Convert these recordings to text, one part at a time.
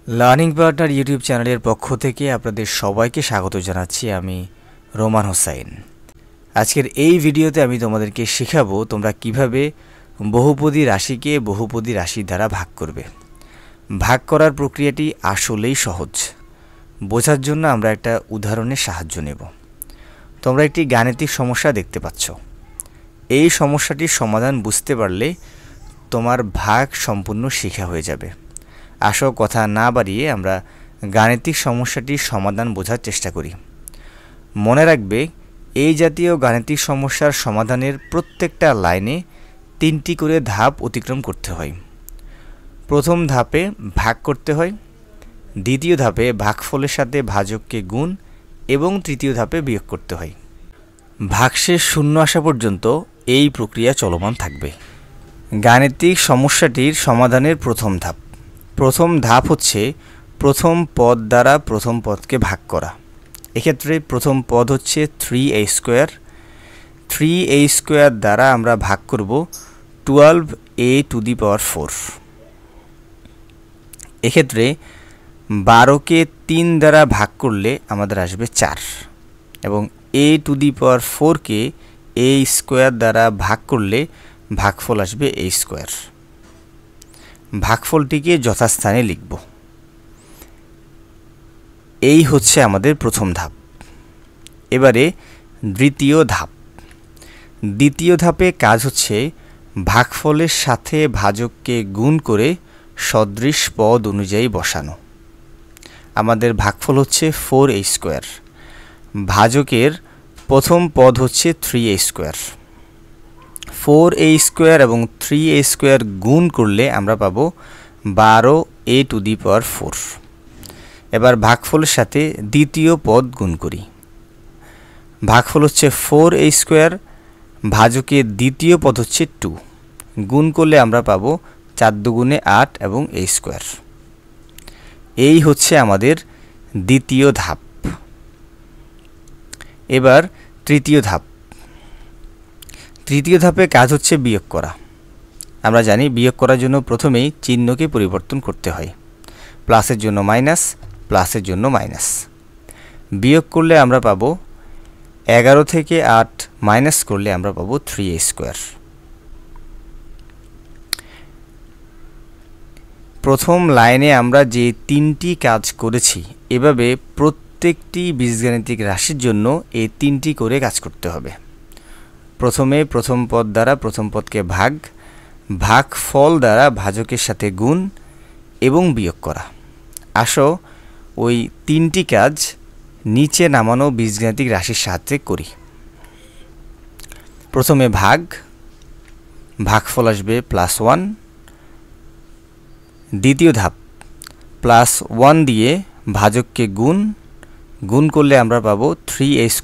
Learning partner YouTube চ্যানেলের পক্ষ থেকে আপনাদের সবাইকে স্বাগত জানাচ্ছি। আমি রোমান হোসাইন। আজকের এই ভিডিওতে আমি তোমাদেরকে শেখাবো তোমরা কিভাবে বহুপদী রাশিকে বহুপদী রাশি দ্বারা ভাগ করবে। ভাগ করার প্রক্রিয়াটি আসলেই সহজ। বোঝার জন্য আমরা একটা উদাহরণের সাহায্য নেব। তোমরা একটি গাণিতিক সমস্যা দেখতে পাচ্ছ। এই সমস্যাটির সমাধান বুঝতে পারলে তোমার ভাগ সম্পূর্ণ শেখা হয়ে যাবে। আসো কথা না বাড়িয়ে আমরা গাণিতিক সমস্যাটির সমাধান বোঝার চেষ্টা করি। মনে রাখবে, এই জাতীয় গাণিতিক সমস্যার সমাধানের প্রত্যেকটা লাইনে 3টি করে ধাপ অতিক্রম করতে হয়। প্রথম ধাপে ভাগ করতে হয়, দ্বিতীয় ধাপে ভাগফলের সাথে ভাজককে গুণ এবং তৃতীয় ধাপে বিয়োগ করতে হয়। ভাগশেষ শূন্য আসা পর্যন্ত এই প্রক্রিয়া চলমান থাকবে। গাণিতিক সমস্যাটির সমাধানের প্রথম ধাপ হচ্ছে প্রথম পদ দ্বারা প্রথম পদকে ভাগ করা। এক্ষেত্রে প্রথম পদ হচ্ছে 3a²। 3a² দ্বারা আমরা ভাগ করব 12a⁴। এক্ষেত্রে 12কে 3 দ্বারা ভাগ করলে আমাদের আসবে 4 এবং a⁴কে a² দ্বারা ভাগ করলে ভাগফল আসবে a²। ভাগফলটিকে যথাস্থানে লিখব। এই হচ্ছে আমাদের প্রথম ধাপ। এবারে দ্বিতীয় ধাপে কাজ হচ্ছে ভাগফলের সাথে ভাজককে গুণ করে সদৃশ পদ অনুযায়ী বসানো। আমাদের ভাগফল হচ্ছে 4a²। ভাজকের প্রথম পদ হচ্ছে 3a²। 4a² এবং 3a² গুণ করলে আমরা পাবো 12a⁴। এবার ভাগফলের সাথে দ্বিতীয় পদ গুণ করি। ভাগফল হচ্ছে 4a², ভাজকের দ্বিতীয় পদ হচ্ছে 2, গুণ করলে আমরা পাবো 4 দুগুণে 8 এবং a²। এই হচ্ছে আমাদের দ্বিতীয় ধাপ। এবার তৃতীয় ধাপে কাজ হচ্ছে বিয়োগ করা। আমরা জানি বিয়োগ করার জন্য প্রথমেই চিহ্নকে পরিবর্তন করতে হয়। প্লাসের জন্য মাইনাস, প্লাসের জন্য মাইনাস। বিয়োগ করলে আমরা পাবো 11 থেকে 8 মাইনাস করলে আমরা পাবো 3a²। প্রথম লাইনে আমরা যে 3টি কাজ করেছি, এভাবে প্রত্যেকটি বীজগাণিতিক রাশির জন্য এই 3টি করে কাজ করতে হবে। প্রথমে প্রথম পদ দ্বারা প্রথম পদকে ভাগফল দ্বারা ভাজকের সাথে গুণ এবং বিয়োগ করা। আসো ওই 3টি কাজ নিচে নামানো বীজগাণিতিক রাশির সাহায্যে করি। প্রথমে ভাগফল আসবে +1। দ্বিতীয় ধাপ +1 দিয়ে ভাজককে গুণ করলে আমরা পাবো 3a²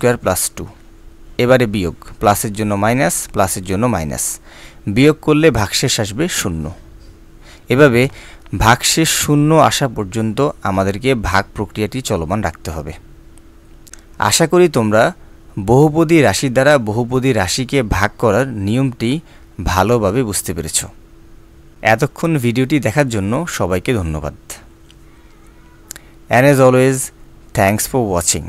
+ 2। এবারে বিয়োগ, প্লাসের জন্য মাইনাস, প্লাসের জন্য মাইনাস। বিয়োগ করলে ভাগশেষ আসবে 0। এভাবে ভাগশেষ 0 আসা পর্যন্ত আমাদেরকে ভাগ প্রক্রিয়াটি চলমান রাখতে হবে। আশা করি তোমরা বহুপদী রাশি দ্বারা বহুপদী রাশিকে ভাগ করার নিয়মটি ভালোভাবে বুঝতে পেরেছ। এতক্ষণ ভিডিওটি দেখার জন্য সবাইকে ধন্যবাদ। And as always, thanks for watching.